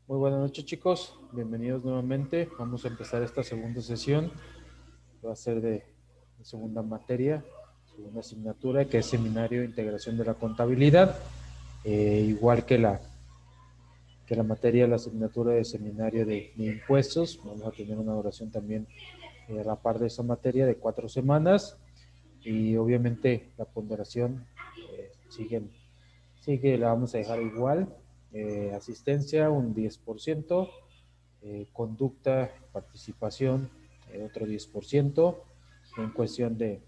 Muy buenas noches, chicos, bienvenidos nuevamente. Vamos a empezar esta segunda sesión, que va a ser de segunda materia, segunda asignatura, que es Seminario de Integración de la Contabilidad. Igual que la materia, la asignatura de Seminario de Impuestos, vamos a tener una duración también a la par de esa materia de 4 semanas, y obviamente la ponderación sigue, la vamos a dejar igual. Asistencia un 10%, conducta, participación, otro 10%, en cuestión de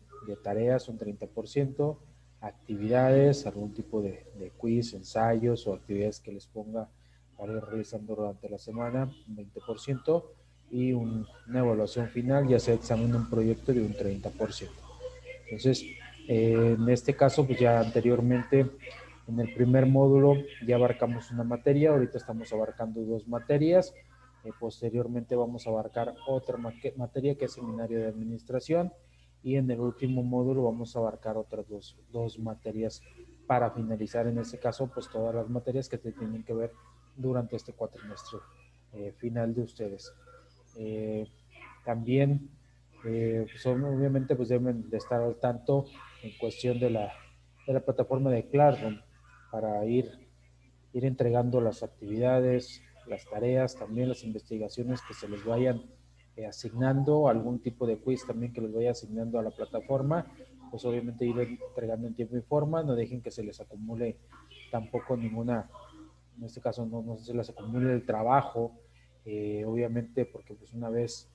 tareas un 30%, actividades, algún tipo de quiz, ensayos o actividades que les ponga para ir realizando durante la semana, un 20%, y una evaluación final, ya sea examen de un proyecto, de un 30%. Entonces, en este caso, pues ya anteriormente, en el primer módulo ya abarcamos una materia, ahorita estamos abarcando dos materias, posteriormente vamos a abarcar otra materia que es seminario de administración, y en el último módulo vamos a abarcar otras dos materias para finalizar, en este caso, pues todas las materias que tienen que ver durante este cuatrimestre final de ustedes. Eh, También, pues obviamente, pues deben de estar al tanto en cuestión de la plataforma de Classroom para ir entregando las actividades, las tareas, también las investigaciones que se les vayan asignando, algún tipo de quiz también que les vaya asignando a la plataforma, pues obviamente ir entregando en tiempo y forma, no dejen que se les acumule tampoco ninguna, en este caso no se les acumule el trabajo, obviamente porque pues una vez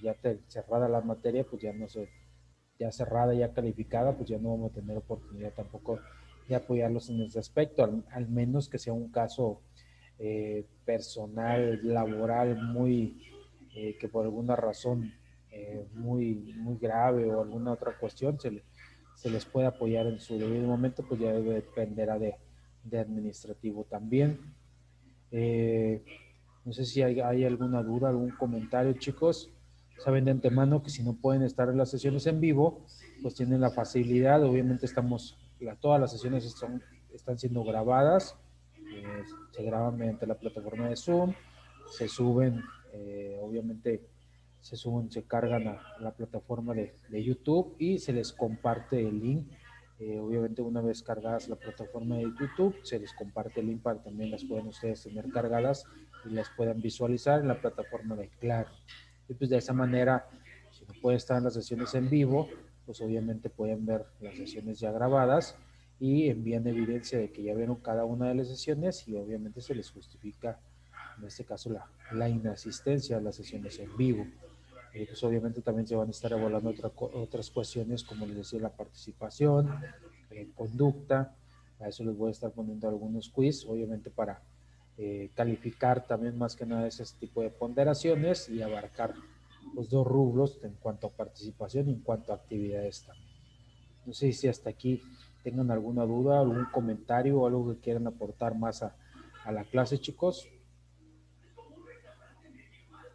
ya cerrada la materia, pues ya no se, ya cerrada, ya calificada, pues ya no vamos a tener oportunidad tampoco de apoyarlos en ese aspecto, al menos que sea un caso personal, laboral, que por alguna razón muy grave o alguna otra cuestión se les puede apoyar en su debido momento, pues ya dependerá de administrativo también. Eh, no sé si hay alguna duda, algún comentario, chicos. Saben de antemano que si no pueden estar en las sesiones en vivo, pues tienen la facilidad. Obviamente todas las sesiones están siendo grabadas. Se graban mediante la plataforma de Zoom, se suben, obviamente se cargan a la plataforma de YouTube y se les comparte el link. Obviamente una vez cargadas la plataforma de YouTube, se les comparte el link para también las puedan ustedes tener cargadas y las puedan visualizar en la plataforma de Claro. Y pues de esa manera, si no pueden estar en las sesiones en vivo, pues obviamente pueden ver las sesiones ya grabadas y envían evidencia de que ya vieron cada una de las sesiones, y obviamente se les justifica, en este caso, la inasistencia a las sesiones en vivo. Pues obviamente también se van a estar evaluando otras cuestiones, como les decía, la participación, conducta. A eso les voy a estar poniendo algunos quiz, obviamente para calificar también más que nada ese tipo de ponderaciones y abarcar los dos rubros en cuanto a participación y en cuanto a actividades también. No sé si hasta aquí tengan alguna duda, algún comentario o algo que quieran aportar más a la clase, chicos.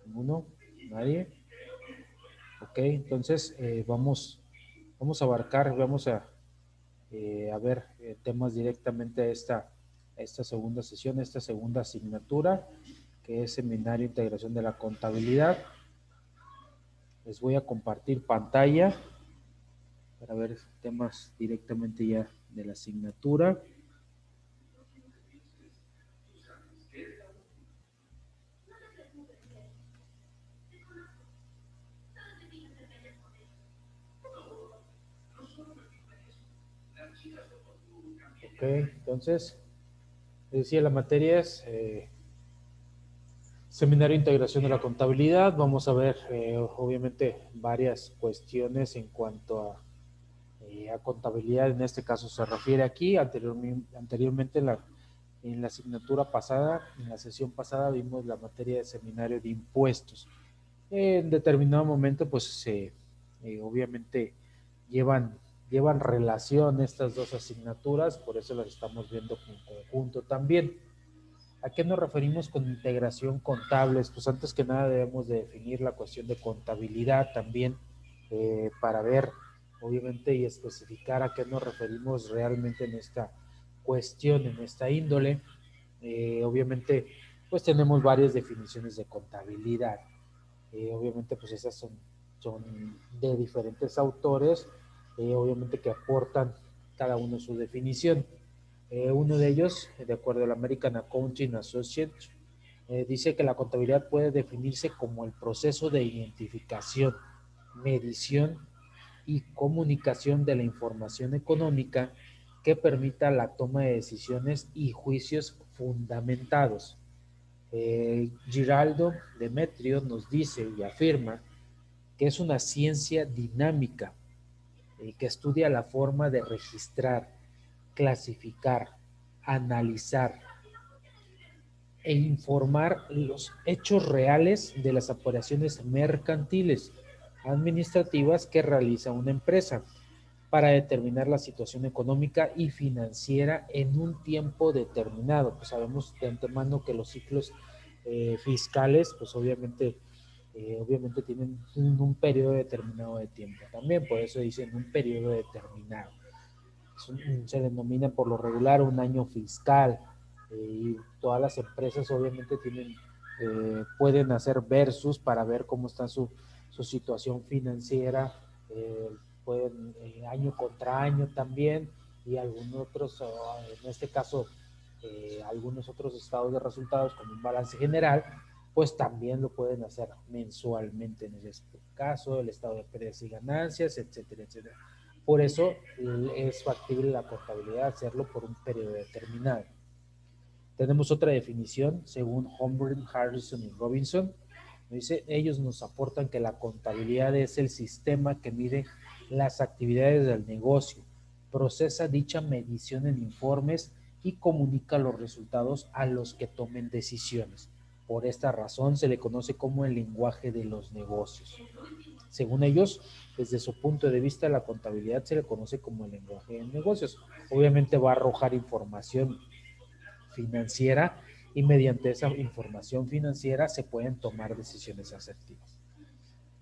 ¿Ninguno? ¿Nadie? Ok, entonces vamos a abarcar, vamos a ver temas directamente a esta segunda sesión, a esta segunda asignatura, que es Seminario de Integración de la Contabilidad. Les voy a compartir pantalla para ver temas directamente ya de la asignatura. Ok, entonces, les decía, la materia es Seminario de Integración de la Contabilidad. Vamos a ver, obviamente, varias cuestiones en cuanto a contabilidad. En este caso se refiere aquí. Anteriormente en la asignatura pasada, en la sesión pasada, vimos la materia de seminario de impuestos. En determinado momento, pues obviamente llevan, llevan relación estas dos asignaturas, por eso las estamos viendo en conjunto también. ¿A qué nos referimos con integración contables? Pues antes que nada debemos de definir la cuestión de contabilidad también, para ver, obviamente, y especificar a qué nos referimos realmente en esta cuestión, en esta índole. Obviamente, pues tenemos varias definiciones de contabilidad. Obviamente, pues esas son de diferentes autores, obviamente que aportan cada uno su definición. Uno de ellos, de acuerdo al American Accounting Association, dice que la contabilidad puede definirse como el proceso de identificación, medición y comunicación de la información económica que permita la toma de decisiones y juicios fundamentados. Giraldo Demetrio nos dice y afirma que es una ciencia dinámica que estudia la forma de registrar, clasificar, analizar e informar los hechos reales de las operaciones mercantiles administrativas que realiza una empresa para determinar la situación económica y financiera en un tiempo determinado. Pues sabemos de antemano que los ciclos fiscales, pues obviamente tienen un periodo determinado de tiempo también, por eso dicen un periodo determinado. Se denomina por lo regular un año fiscal, y todas las empresas obviamente pueden hacer versus para ver cómo está su situación financiera, pueden año contra año también, y algunos otros, en este caso, algunos otros estados de resultados como un balance general, pues también lo pueden hacer mensualmente, en este caso el estado de pérdidas y ganancias, etcétera, etcétera. Por eso es factible la contabilidad hacerlo por un periodo determinado. Tenemos otra definición, según Holmgren, Harrison y Robinson. Dice, ellos nos aportan que la contabilidad es el sistema que mide las actividades del negocio, procesa dicha medición en informes y comunica los resultados a los que tomen decisiones. Por esta razón se le conoce como el lenguaje de los negocios. Según ellos, desde su punto de vista, la contabilidad se le conoce como el lenguaje de negocios. Obviamente va a arrojar información financiera y mediante esa información financiera se pueden tomar decisiones asertivas.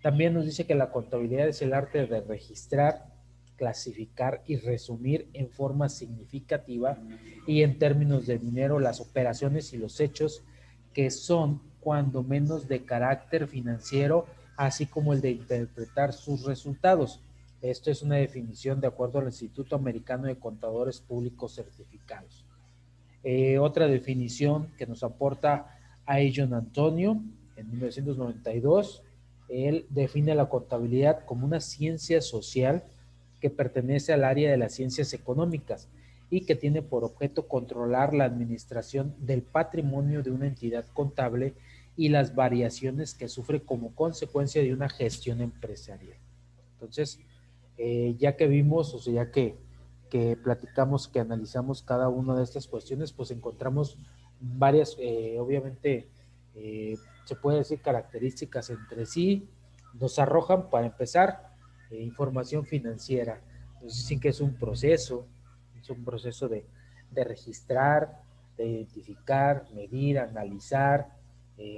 También nos dice que la contabilidad es el arte de registrar, clasificar y resumir en forma significativa y en términos de dinero las operaciones y los hechos que son cuando menos de carácter financiero, así como el de interpretar sus resultados. Esto es una definición de acuerdo al Instituto Americano de Contadores Públicos Certificados. Otra definición que nos aporta Ayllon Antonio en 1992, él define la contabilidad como una ciencia social que pertenece al área de las ciencias económicas y que tiene por objeto controlar la administración del patrimonio de una entidad contable y las variaciones que sufre como consecuencia de una gestión empresarial. Entonces, ya que vimos, o sea, ya que platicamos, que analizamos cada una de estas cuestiones, pues encontramos varias, obviamente, se puede decir características entre sí, nos arrojan, para empezar, información financiera. Nos dicen que es un proceso de registrar, de identificar, medir, analizar,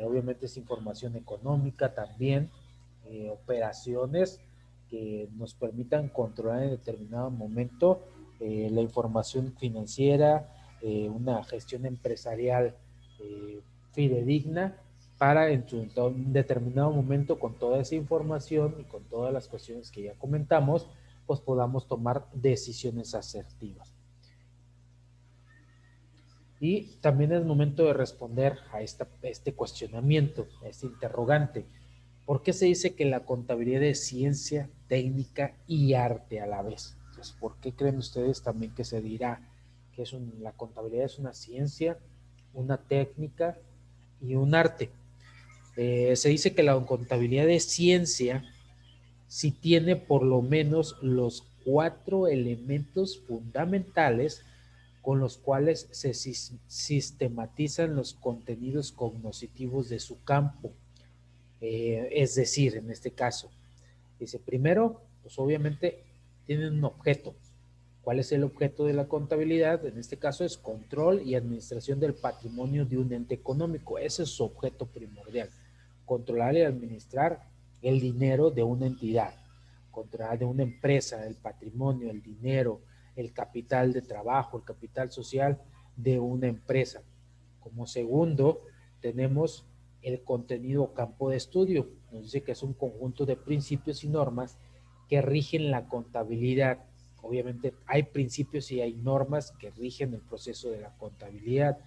obviamente es información económica también, operaciones que nos permitan controlar en determinado momento la información financiera, una gestión empresarial fidedigna para en un determinado momento, con toda esa información y con todas las cuestiones que ya comentamos, pues podamos tomar decisiones asertivas. Y también es momento de responder a este cuestionamiento, a este interrogante. ¿Por qué se dice que la contabilidad es ciencia, técnica y arte a la vez? Entonces, ¿por qué creen ustedes también que se dirá que la contabilidad es una ciencia, una técnica y un arte? Se dice que la contabilidad es ciencia si tiene por lo menos los 4 elementos fundamentales con los cuales se sistematizan los contenidos cognitivos de su campo. Es decir, en este caso, dice, primero, pues obviamente tienen un objeto. ¿Cuál es el objeto de la contabilidad? En este caso es control y administración del patrimonio de un ente económico. Ese es su objeto primordial. Controlar y administrar el dinero de una entidad, controlar de una empresa, el patrimonio, el dinero, el capital de trabajo, el capital social de una empresa. Como segundo, tenemos el contenido o campo de estudio. Nos dice que es un conjunto de principios y normas que rigen la contabilidad. Obviamente hay principios y hay normas que rigen el proceso de la contabilidad.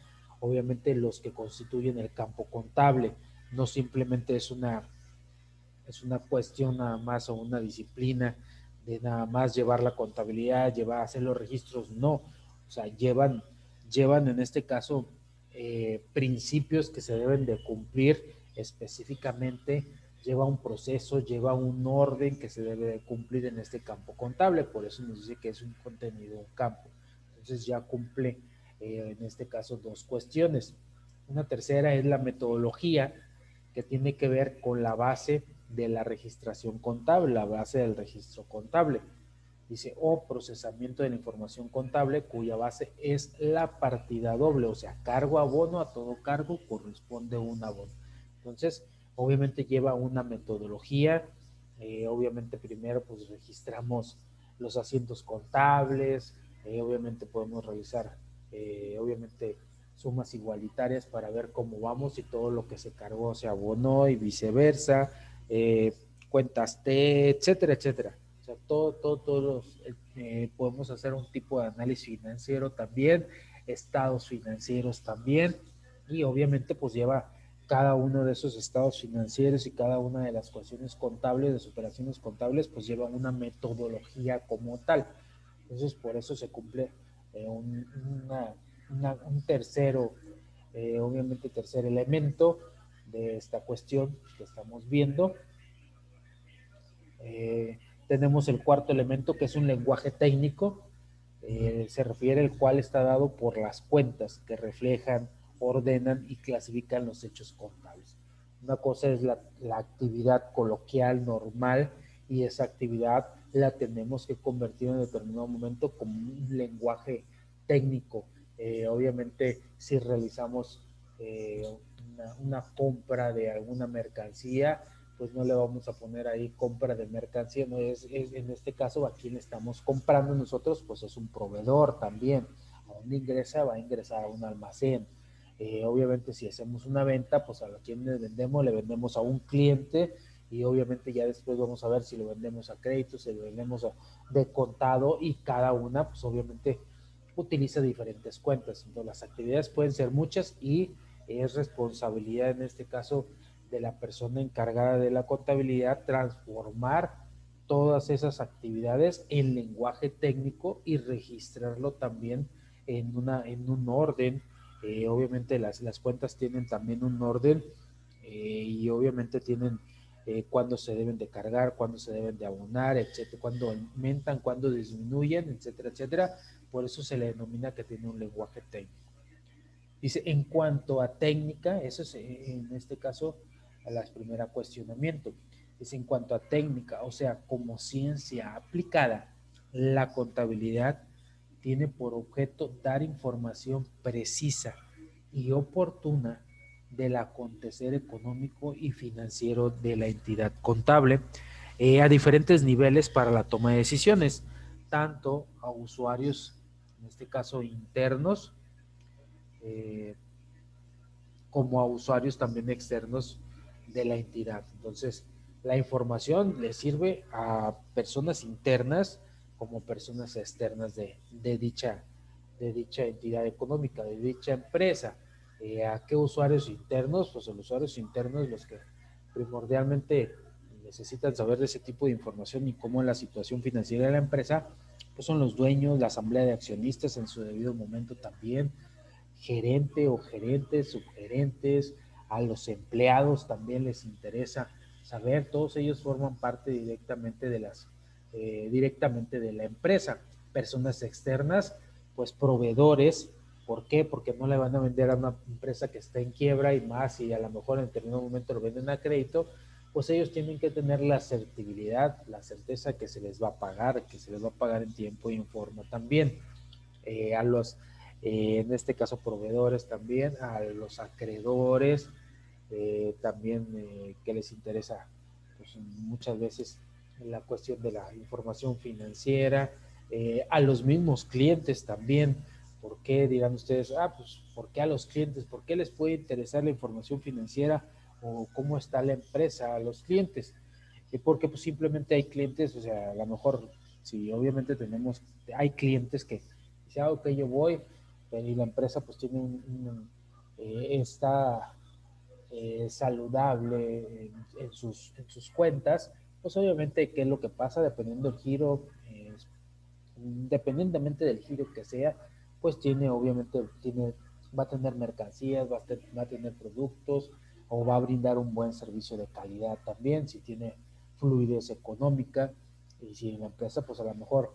Obviamente los que constituyen el campo contable. No simplemente es una cuestión nada más o una disciplina de nada más llevar la contabilidad, llevar a hacer los registros, no, o sea, llevan en este caso principios que se deben de cumplir específicamente, lleva un proceso, lleva un orden que se debe de cumplir en este campo contable, por eso nos dice que es un contenido, un campo. Entonces ya cumple en este caso dos cuestiones. Una tercera es la metodología, que tiene que ver con la base de la registración contable, la base del registro contable. Dice, o procesamiento de la información contable, cuya base es la partida doble, o sea, cargo abono, a todo cargo corresponde un abono. Entonces, obviamente lleva una metodología, obviamente primero pues registramos los asientos contables, obviamente podemos realizar, obviamente sumas igualitarias para ver cómo vamos y todo lo que se cargó se abonó y viceversa, cuentas T, etcétera, etcétera. O sea, todos podemos hacer un tipo de análisis financiero también, estados financieros también, y obviamente pues lleva cada uno de esos estados financieros y cada una de las cuestiones contables, de operaciones contables, pues lleva una metodología como tal. Entonces, por eso se cumple un tercero, obviamente tercer elemento de esta cuestión que estamos viendo. Tenemos el cuarto elemento, que es un lenguaje técnico, se refiere al cual está dado por las cuentas que reflejan, ordenan y clasifican los hechos contables. Una cosa es la actividad coloquial normal, y esa actividad la tenemos que convertir en determinado momento como un lenguaje técnico. Obviamente, si realizamos una compra de alguna mercancía, pues no le vamos a poner ahí compra de mercancía, no es en este caso a quien estamos comprando nosotros, pues es un proveedor también. A dónde ingresa, va a ingresar a un almacén. Obviamente si hacemos una venta, pues a quien le vendemos a un cliente, y obviamente ya después vamos a ver si lo vendemos a crédito, si lo vendemos de contado, y cada una pues obviamente utiliza diferentes cuentas. Entonces las actividades pueden ser muchas, y es responsabilidad en este caso de la persona encargada de la contabilidad transformar todas esas actividades en lenguaje técnico y registrarlo también en un orden. Obviamente las cuentas tienen también un orden, y obviamente tienen cuándo se deben de cargar, cuándo se deben de abonar, etcétera, cuándo aumentan, cuándo disminuyen, etcétera, etcétera. Por eso se le denomina que tiene un lenguaje técnico. Dice, en cuanto a técnica, eso es en este caso a la primera cuestionamiento. Dice, en cuanto a técnica, o sea, como ciencia aplicada, la contabilidad tiene por objeto dar información precisa y oportuna del acontecer económico y financiero de la entidad contable, a diferentes niveles para la toma de decisiones, tanto a usuarios, en este caso internos, eh, como a usuarios también externos de la entidad. Entonces, la información le sirve a personas internas como personas externas de dicha entidad económica, de dicha empresa. ¿A qué usuarios internos? Pues los usuarios internos, los que primordialmente necesitan saber de ese tipo de información y cómo es la situación financiera de la empresa, pues son los dueños, la asamblea de accionistas en su debido momento también, gerente o gerentes, subgerentes, a los empleados también les interesa saber, todos ellos forman parte directamente de la empresa. Personas externas, pues proveedores. ¿Por qué? Porque no le van a vender a una empresa que está en quiebra, y más y a lo mejor en determinado momento lo venden a crédito, pues ellos tienen que tener la certibilidad, la certeza que se les va a pagar, que se les va a pagar en tiempo y en forma también. A los, en este caso, proveedores también, a los acreedores, también que les interesa pues, muchas veces la cuestión de la información financiera, a los mismos clientes también. ¿Por qué dirán ustedes? Pues, ¿por qué a los clientes? ¿Por qué les puede interesar la información financiera o cómo está la empresa a los clientes? Porque pues simplemente hay clientes, o sea, a lo mejor, si obviamente hay clientes que dicen, ok, yo voy, y la empresa pues tiene está saludable en sus cuentas, pues obviamente qué es lo que pasa dependiendo del giro, independientemente del giro que sea, pues obviamente va a tener mercancías, va a tener productos o va a brindar un buen servicio de calidad también, si tiene fluidez económica y si la empresa pues a lo mejor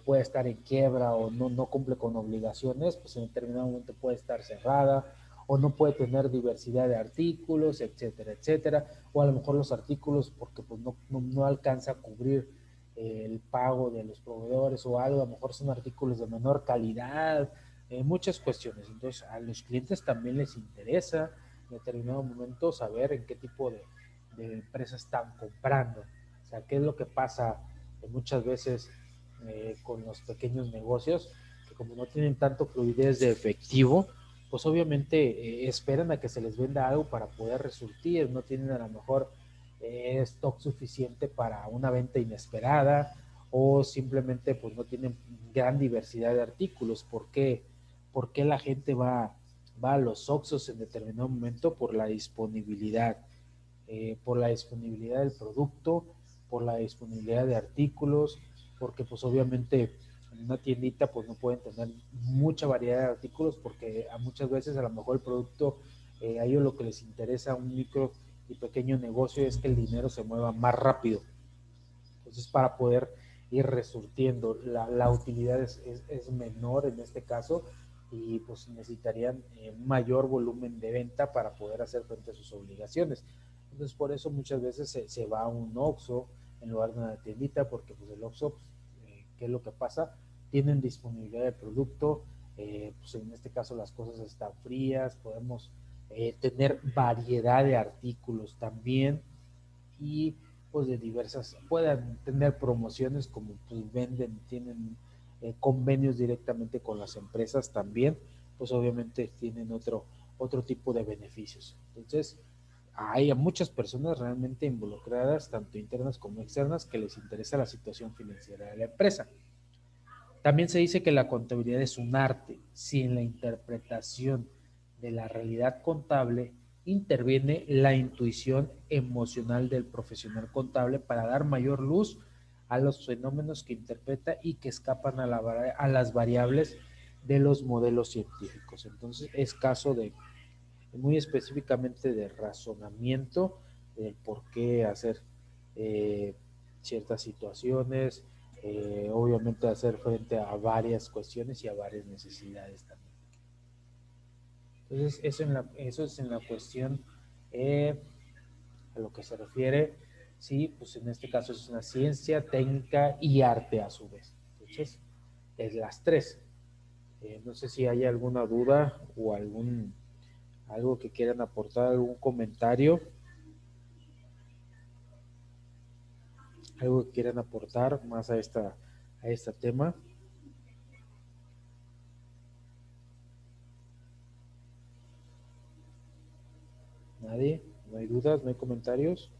puede estar en quiebra o no cumple con obligaciones, pues en determinado momento puede estar cerrada o no puede tener diversidad de artículos, etcétera, etcétera, o a lo mejor los artículos porque pues no alcanza a cubrir el pago de los proveedores o algo, a lo mejor son artículos de menor calidad, muchas cuestiones. Entonces, a los clientes también les interesa en determinado momento saber en qué tipo de empresas están comprando. O sea, qué es lo que pasa muchas veces con los pequeños negocios, que como no tienen tanto fluidez de efectivo, pues obviamente esperan a que se les venda algo para poder resurtir, no tienen a lo mejor stock suficiente para una venta inesperada o simplemente pues no tienen gran diversidad de artículos. ¿Por qué la gente va a los Oxxos en determinado momento? Por la disponibilidad, por la disponibilidad del producto, por la disponibilidad de artículos, porque pues obviamente en una tiendita pues no pueden tener mucha variedad de artículos porque muchas veces a lo mejor el producto, a ellos lo que les interesa a un micro y pequeño negocio es que el dinero se mueva más rápido. Entonces para poder ir resurtiendo, la utilidad es menor en este caso y pues necesitarían mayor volumen de venta para poder hacer frente a sus obligaciones. Entonces por eso muchas veces se va a un Oxxo en lugar de una tiendita, porque pues el Oxxo, ¿qué es lo que pasa? Tienen disponibilidad de producto, pues en este caso las cosas están frías, podemos tener variedad de artículos también y pues de diversas, puedan tener promociones como pues tienen convenios directamente con las empresas también, pues obviamente tienen otro tipo de beneficios. Entonces, hay muchas personas realmente involucradas, tanto internas como externas, que les interesa la situación financiera de la empresa. También se dice que la contabilidad es un arte, si en la interpretación de la realidad contable interviene la intuición emocional del profesional contable para dar mayor luz a los fenómenos que interpreta y que escapan a las variables de los modelos científicos. Entonces es caso de muy específicamente de razonamiento del por qué hacer eh, ciertas situaciones, obviamente hacer frente a varias cuestiones y a varias necesidades también. Entonces, eso es en la cuestión a lo que se refiere, sí, pues en este caso es una ciencia, técnica y arte a su vez. Entonces, es las tres. No sé si hay alguna duda o algo que quieran aportar, algún comentario, algo que quieran aportar más a este tema. Nadie, no hay dudas, no hay comentarios.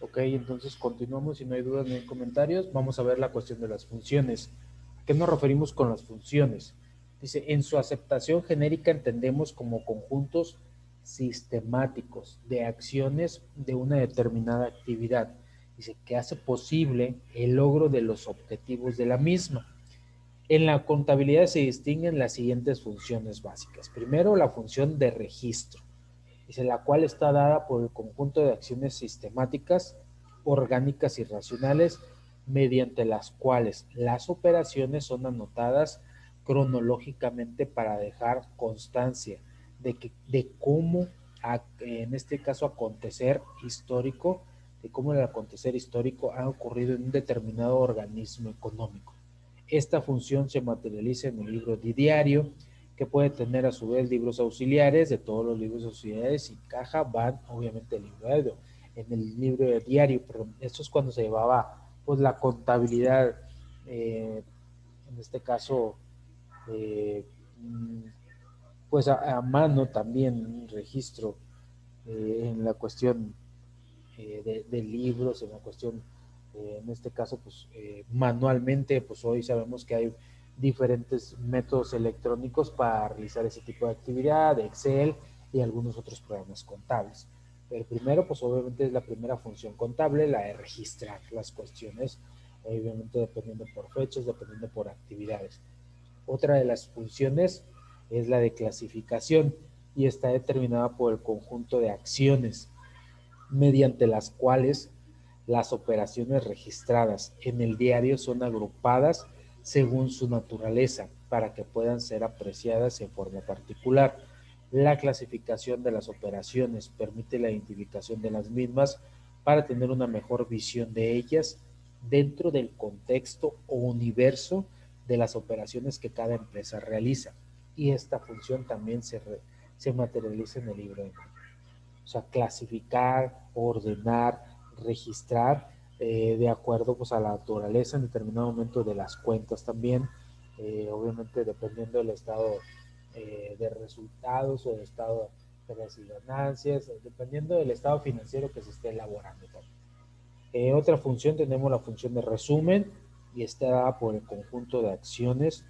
Ok, entonces continuamos, si no hay dudas ni hay comentarios, vamos a ver la cuestión de las funciones. ¿A qué nos referimos con las funciones? Dice, en su aceptación genérica entendemos como conjuntos sistemáticos de acciones de una determinada actividad. Dice, que hace posible el logro de los objetivos de la misma. En la contabilidad se distinguen las siguientes funciones básicas. Primero, la función de registro, dice, la cual está dada por el conjunto de acciones sistemáticas, orgánicas y racionales, mediante las cuales las operaciones son anotadas cronológicamente para dejar constancia de cómo, en este caso, acontecer histórico, de cómo el acontecer histórico ha ocurrido en un determinado organismo económico. Esta función se materializa en el libro de diario, que puede tener a su vez libros auxiliares. De todos los libros auxiliares y caja van obviamente el libro de diario. En el libro de diario, perdón, esto es cuando se llevaba pues la contabilidad, en este caso, eh, pues a mano también, un registro, en la cuestión, de libros, en la cuestión, en este caso, pues manualmente. Pues hoy sabemos que hay diferentes métodos electrónicos para realizar ese tipo de actividad, Excel y algunos otros programas contables. El primero, pues obviamente es la primera función contable, la de registrar las cuestiones, obviamente dependiendo por fechas, dependiendo por actividades. Otra de las funciones es la de clasificación, y está determinada por el conjunto de acciones mediante las cuales las operaciones registradas en el diario son agrupadas según su naturaleza para que puedan ser apreciadas en forma particular. La clasificación de las operaciones permite la identificación de las mismas para tener una mejor visión de ellas dentro del contexto o universo de las operaciones que cada empresa realiza. Y esta función también se materializa en el libro de números. O sea, clasificar, ordenar, registrar, de acuerdo pues a la naturaleza en determinado momento de las cuentas también, obviamente dependiendo del estado, de resultados o del estado de las ganancias, dependiendo del estado financiero que se esté elaborando también. Otra función, tenemos la función de resumen, y está dada por el conjunto de acciones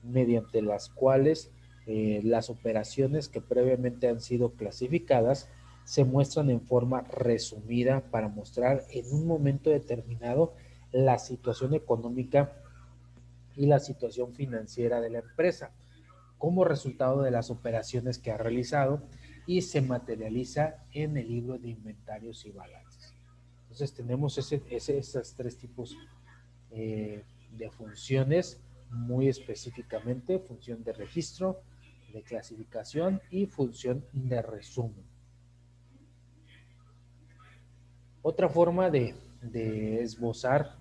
mediante las cuales las operaciones que previamente han sido clasificadas se muestran en forma resumida para mostrar en un momento determinado la situación económica y la situación financiera de la empresa como resultado de las operaciones que ha realizado, y se materializa en el libro de inventarios y balances. Entonces tenemos esos tres tipos, de funciones muy específicamente: función de registro, de clasificación y función de resumen. Otra forma de esbozar,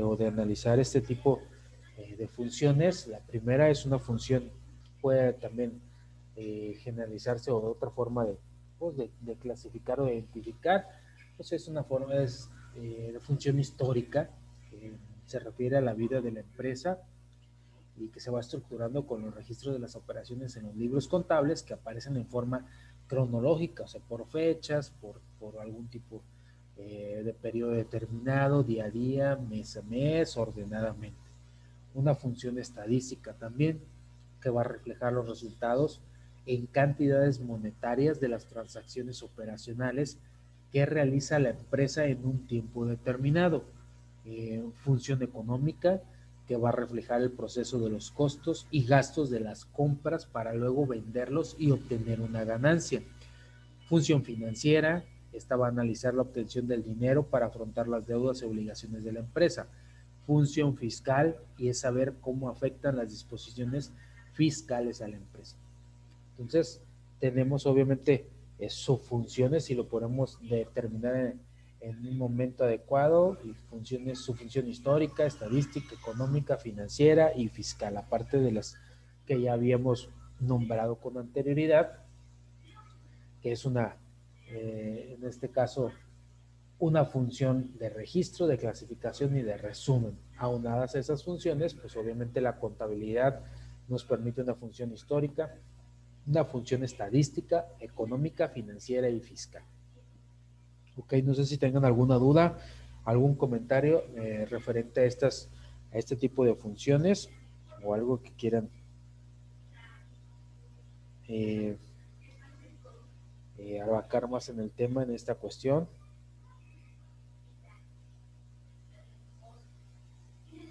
o de analizar este tipo, de funciones, la primera es una función, puede también generalizarse, o de otra forma pues de clasificar o de identificar, pues es una forma de función histórica, que se refiere a la vida de la empresa y que se va estructurando con los registros de las operaciones en los libros contables, que aparecen en forma cronológica, o sea, por fechas, por algún tipo, de periodo determinado, día a día, mes a mes, ordenadamente. Una función estadística también, que va a reflejar los resultados en cantidades monetarias de las transacciones operacionales que realiza la empresa en un tiempo determinado. Función económica, que va a reflejar el proceso de los costos y gastos de las compras para luego venderlos y obtener una ganancia. Función financiera, esta va a analizar la obtención del dinero para afrontar las deudas y obligaciones de la empresa. Función fiscal, y es saber cómo afectan las disposiciones fiscales a la empresa. Entonces, tenemos obviamente, sus funciones, si lo podemos determinar en un momento adecuado, y funciones, su función histórica, estadística, económica, financiera y fiscal, aparte de las que ya habíamos nombrado con anterioridad, que es una, en este caso, una función de registro, de clasificación y de resumen. Aunadas a esas funciones, pues obviamente la contabilidad nos permite una función histórica, una función estadística, económica, financiera y fiscal. Ok, no sé si tengan alguna duda, algún comentario, referente a este tipo de funciones, o algo que quieran, eh, abarcar más en el tema, en esta cuestión.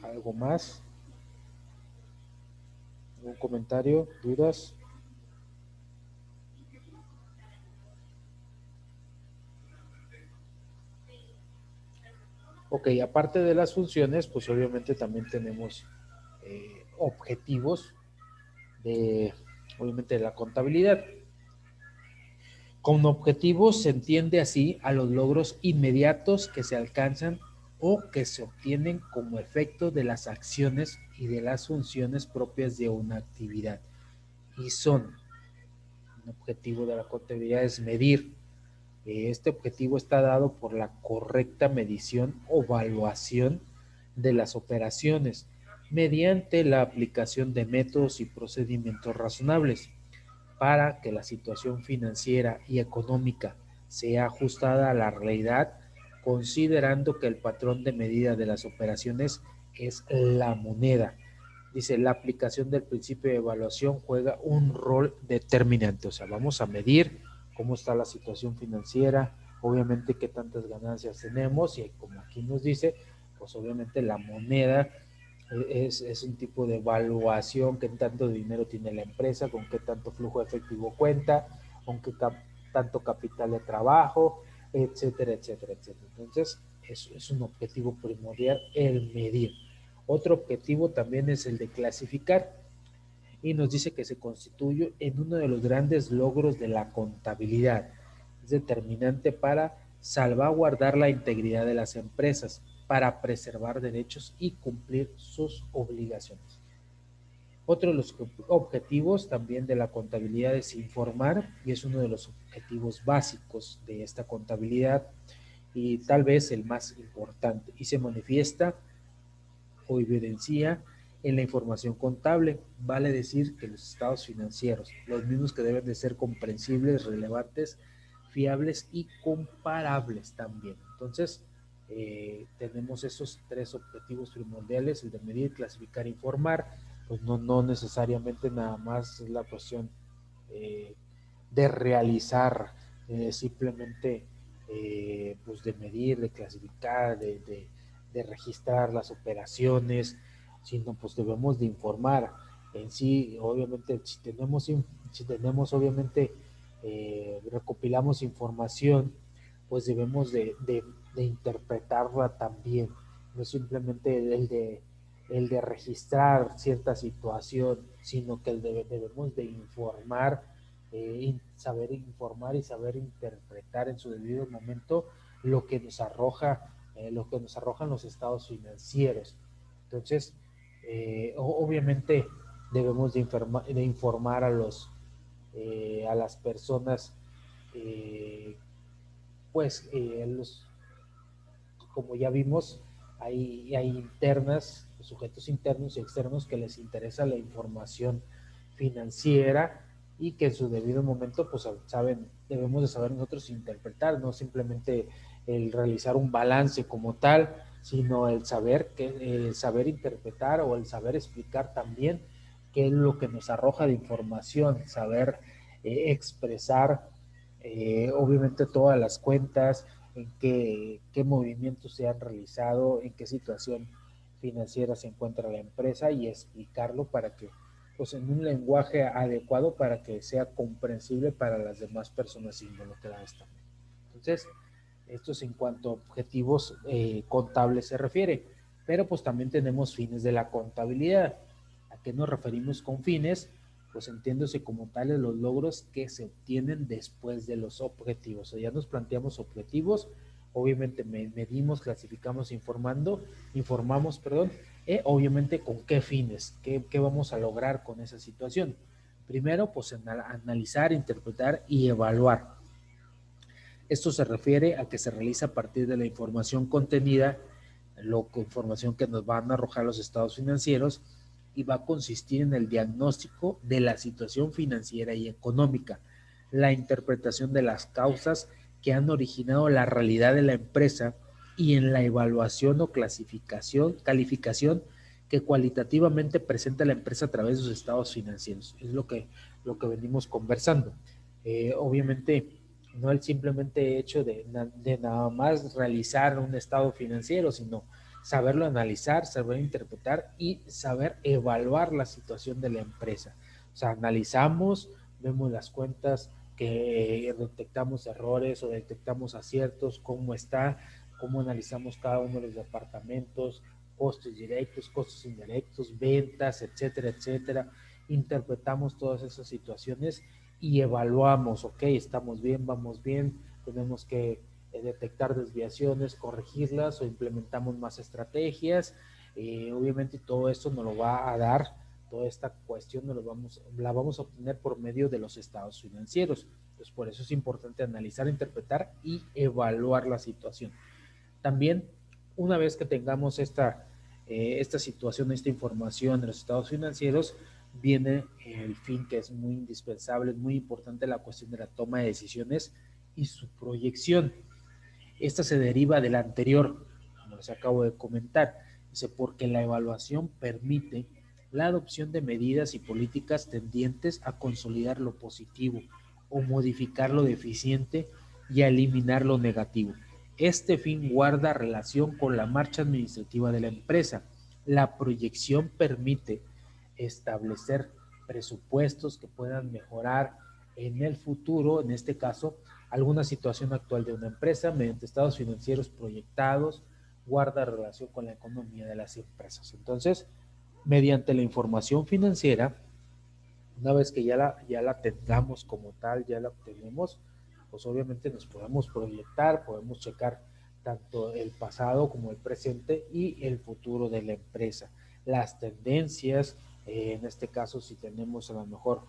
¿Algo más? ¿Algún comentario? ¿Dudas? Ok, aparte de las funciones, pues obviamente también tenemos, objetivos de obviamente, de la contabilidad. Con objetivos se entiende así a los logros inmediatos que se alcanzan o que se obtienen como efecto de las acciones y de las funciones propias de una actividad. Y son, un objetivo de la contabilidad es medir. Este objetivo está dado por la correcta medición o evaluación de las operaciones mediante la aplicación de métodos y procedimientos razonables para que la situación financiera y económica sea ajustada a la realidad, considerando que el patrón de medida de las operaciones es la moneda. Dice, la aplicación del principio de evaluación juega un rol determinante, o sea, vamos a medir cómo está la situación financiera, obviamente qué tantas ganancias tenemos y como aquí nos dice, pues obviamente la moneda es un tipo de evaluación, qué tanto dinero tiene la empresa, con qué tanto flujo efectivo cuenta, con qué tanto capital de trabajo, etcétera, etcétera, etcétera. Entonces, es un objetivo primordial el medir. Otro objetivo también es el de clasificar y nos dice que se constituye en uno de los grandes logros de la contabilidad. Es determinante para salvaguardar la integridad de las empresas, para preservar derechos y cumplir sus obligaciones. Otro de los objetivos también de la contabilidad es informar y es uno de los objetivos básicos de esta contabilidad y tal vez el más importante y se manifiesta o evidencia en la información contable, vale decir que los estados financieros, los mismos que deben de ser comprensibles, relevantes, fiables y comparables también. Entonces, tenemos esos tres objetivos primordiales, el de medir, clasificar, informar, pues no necesariamente nada más es la cuestión eh, de realizar, simplemente pues de medir, de clasificar, de registrar las operaciones, sino pues debemos de informar en sí, obviamente, si tenemos obviamente, recopilamos información, pues debemos de interpretarla también, no simplemente el de registrar cierta situación, sino que debemos de informar, saber informar y saber interpretar en su debido momento lo que nos arrojan los estados financieros. Entonces, obviamente debemos de informar a las personas, eh, pues como ya vimos, hay internas, sujetos internos y externos que les interesa la información financiera y que en su debido momento, pues debemos de saber nosotros interpretar, no simplemente el realizar un balance como tal, sino el saber interpretar o el saber explicar también qué es lo que nos arroja de información, saber expresar, obviamente todas las cuentas, en qué movimientos se han realizado, en qué situación financiera se encuentra la empresa y explicarlo para que, pues en un lenguaje adecuado para que sea comprensible para las demás personas involucradas también. Entonces, esto es en cuanto a objetivos contables se refiere, pero pues también tenemos fines de la contabilidad. ¿A qué nos referimos con fines? Pues entiéndose como tales los logros que se obtienen después de los objetivos. O sea, ya nos planteamos objetivos, obviamente medimos, clasificamos, informamos, perdón, obviamente con qué fines, qué vamos a lograr con esa situación. Primero, pues analizar, interpretar y evaluar. Esto se refiere a que se realiza a partir de la información contenida, información que nos van a arrojar los estados financieros y va a consistir en el diagnóstico de la situación financiera y económica, la interpretación de las causas que han originado la realidad de la empresa y en la evaluación o calificación que cualitativamente presenta la empresa a través de sus estados financieros. Es lo que venimos conversando. Obviamente, no el simplemente hecho de nada más realizar un estado financiero, sino saberlo analizar, saber interpretar y saber evaluar la situación de la empresa. O sea, analizamos, vemos las cuentas, que detectamos errores o detectamos aciertos, cómo está, cómo analizamos cada uno de los departamentos, costos directos, costos indirectos, ventas, etcétera, etcétera. interpretamos todas esas situaciones y evaluamos, ok, estamos bien, vamos bien, tenemos que detectar desviaciones, corregirlas o implementamos más estrategias. Obviamente todo esto nos lo va a dar, toda esta cuestión la vamos a obtener por medio de los estados financieros. Entonces, por eso es importante analizar, interpretar y evaluar la situación. También, una vez que tengamos esta situación, esta información de los estados financieros, viene el fin que es muy indispensable, es muy importante, la cuestión de la toma de decisiones y su proyección. Esta se deriva de la anterior, como les acabo de comentar. Dice, porque la evaluación permite la adopción de medidas y políticas tendientes a consolidar lo positivo o modificar lo deficiente y a eliminar lo negativo. Este fin guarda relación con la marcha administrativa de la empresa. La proyección permite establecer presupuestos que puedan mejorar en el futuro, en este caso, alguna situación actual de una empresa mediante estados financieros proyectados, guarda relación con la economía de las empresas. Entonces, mediante la información financiera, una vez que ya la tengamos como tal, ya la obtenemos, pues obviamente nos podemos proyectar, podemos checar tanto el pasado como el presente y el futuro de la empresa, las tendencias, en este caso si tenemos a lo mejor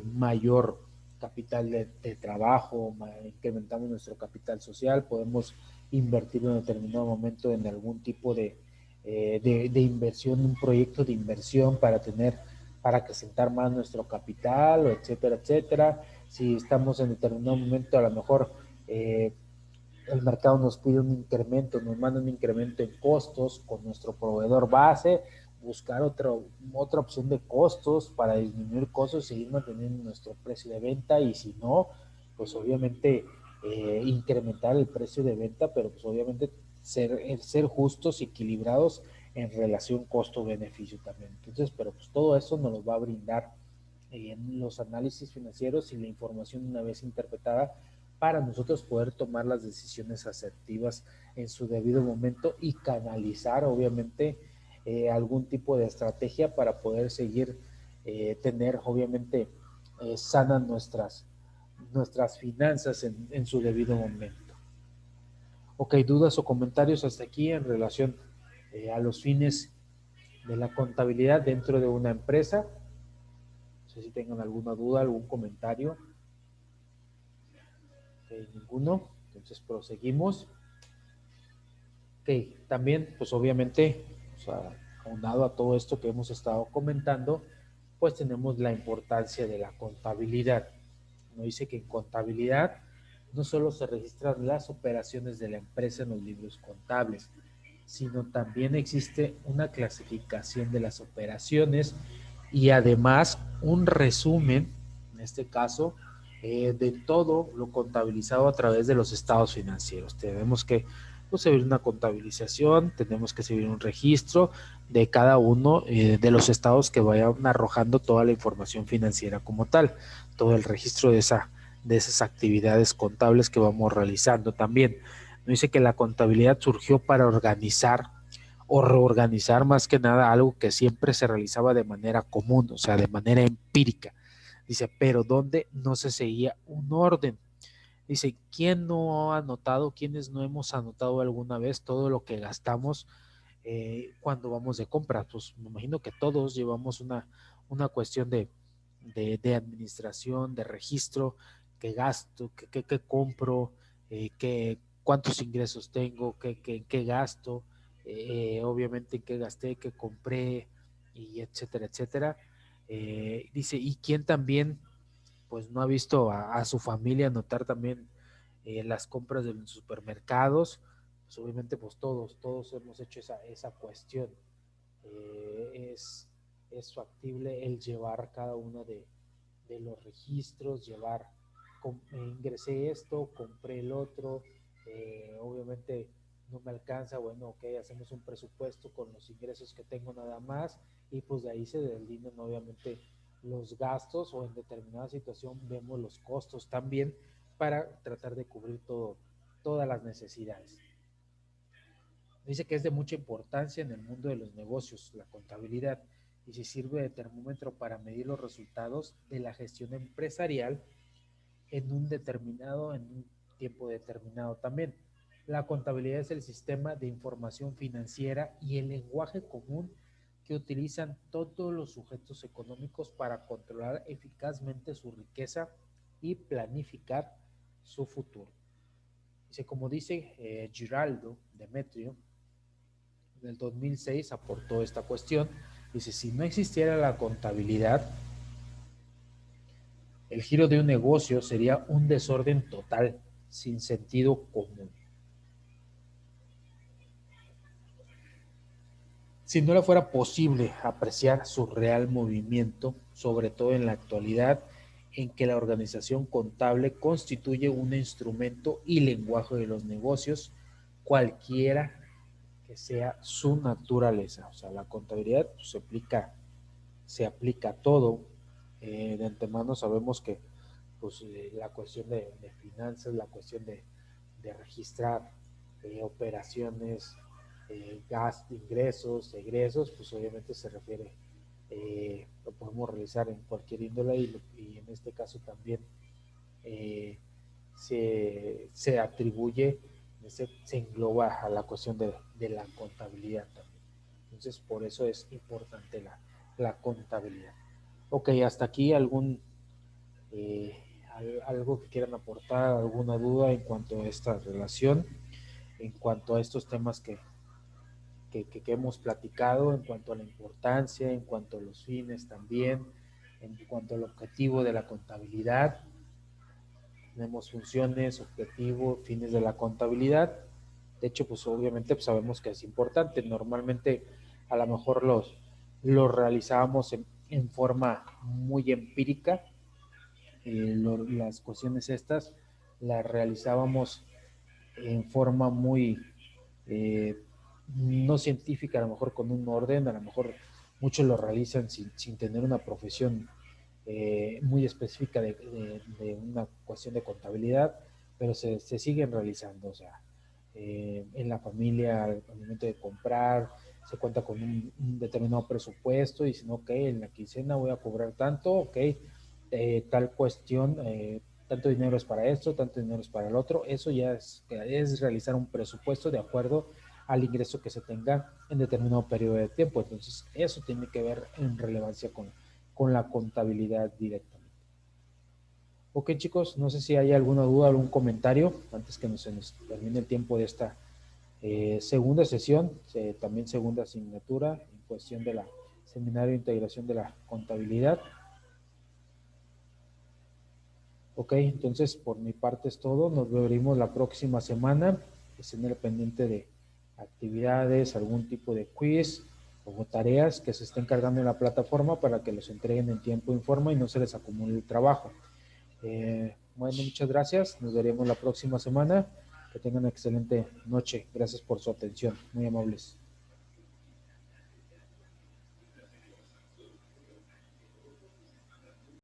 mayor capital de trabajo, incrementamos nuestro capital social, podemos invertir en determinado momento en algún tipo de inversión, un proyecto de inversión para acrecentar más nuestro capital, etcétera, etcétera. Si estamos en determinado momento, a lo mejor el mercado nos pide un incremento, nos manda un incremento en costos con nuestro proveedor base, buscar otra opción de costos para disminuir costos y seguir manteniendo nuestro precio de venta, y si no, pues obviamente incrementar el precio de venta, pero pues obviamente ser justos y equilibrados en relación costo-beneficio también. Entonces, pero pues todo eso nos lo va a brindar en los análisis financieros y la información una vez interpretada para nosotros poder tomar las decisiones asertivas en su debido momento y canalizar obviamente algún tipo de estrategia para poder seguir tener obviamente sanas nuestras finanzas en su debido momento. Ok, dudas o comentarios hasta aquí en relación a los fines de la contabilidad dentro de una empresa. No sé si tengan alguna duda, algún comentario. Ninguno. Entonces proseguimos. Ok, también, pues obviamente, o sea, aunado a todo esto que hemos estado comentando, pues tenemos la importancia de la contabilidad. Nos dice que en contabilidad no solo se registran las operaciones de la empresa en los libros contables, sino también existe una clasificación de las operaciones y además un resumen, en este caso, de todo lo contabilizado a través de los estados financieros. Tenemos que seguir una contabilización, tenemos que seguir un registro de cada uno de los estados que vayan arrojando toda la información financiera como tal, todo el registro de esas actividades contables que vamos realizando también. Nos dice que la contabilidad surgió para organizar o reorganizar más que nada algo que siempre se realizaba de manera común, o sea, de manera empírica. Dice, pero donde no se seguía un orden. Dice, ¿quién no ha anotado, quiénes no hemos anotado alguna vez todo lo que gastamos cuando vamos de compras? Pues me imagino que todos llevamos una cuestión de administración, de registro, qué gasto, qué compro, cuántos ingresos tengo, qué gasto, obviamente en qué gasté, qué compré, y etcétera, etcétera. Dice, ¿y quién también pues no ha visto a su familia anotar también las compras de los supermercados? Pues obviamente pues todos hemos hecho esa cuestión. Es factible el llevar cada uno de los registros, ingresé esto, compré el otro, obviamente no me alcanza, bueno, ok, hacemos un presupuesto con los ingresos que tengo nada más, y pues de ahí se deslindan obviamente los gastos, o en determinada situación vemos los costos también para tratar de cubrir todas las necesidades. Dice que es de mucha importancia en el mundo de los negocios, la contabilidad, y si sirve de termómetro para medir los resultados de la gestión empresarial en un tiempo determinado también. La contabilidad es el sistema de información financiera y el lenguaje común que utilizan todos los sujetos económicos para controlar eficazmente su riqueza y planificar su futuro. Dice, como dice Giraldo Demetrio, en el 2006 aportó esta cuestión. Dice, si no existiera la contabilidad, el giro de un negocio sería un desorden total, sin sentido común. Si no le fuera posible apreciar su real movimiento, sobre todo en la actualidad, en que la organización contable constituye un instrumento y lenguaje de los negocios, cualquiera que sea su naturaleza. O sea, la contabilidad pues, se aplica a todo. De antemano sabemos que pues, la cuestión de finanzas, la cuestión de registrar operaciones, gastos, ingresos, egresos, pues obviamente se refiere, lo podemos realizar en cualquier índole y en este caso también se atribuye, se engloba a la cuestión de la contabilidad también. Entonces, por eso es importante la contabilidad. Ok, hasta aquí eh, algo que quieran aportar, alguna duda en cuanto a esta relación, en cuanto a estos temas que hemos platicado, en cuanto a la importancia, en cuanto a los fines también, en cuanto al objetivo de la contabilidad. Tenemos funciones, objetivo, fines de la contabilidad. De hecho, pues obviamente pues, sabemos que es importante. Normalmente a lo mejor los realizábamos en forma muy empírica. Las cuestiones estas las realizábamos en forma muy no científica, a lo mejor con un orden, a lo mejor muchos lo realizan sin tener una profesión muy específica de una cuestión de contabilidad, pero se siguen realizando, o sea, en la familia, al momento de comprar, se cuenta con un determinado presupuesto y dicen, ok, en la quincena voy a cobrar tanto, ok, tal cuestión, tanto dinero es para esto, tanto dinero es para el otro, eso ya es realizar un presupuesto de acuerdo al ingreso que se tenga en determinado periodo de tiempo. Entonces, eso tiene que ver en relevancia con la contabilidad directamente. Ok, chicos, no sé si hay alguna duda, algún comentario antes que se nos termine el tiempo de esta segunda sesión, también segunda asignatura en cuestión de la seminario de integración de la contabilidad. Ok, entonces por mi parte es todo. Nos veremos la próxima semana. Estén al pendiente de actividades, algún tipo de quiz o tareas que se estén cargando en la plataforma para que los entreguen en tiempo y forma y no se les acumule el trabajo. Bueno, muchas gracias. Nos veremos la próxima semana. Que tengan una excelente noche. Gracias por su atención. Muy amables.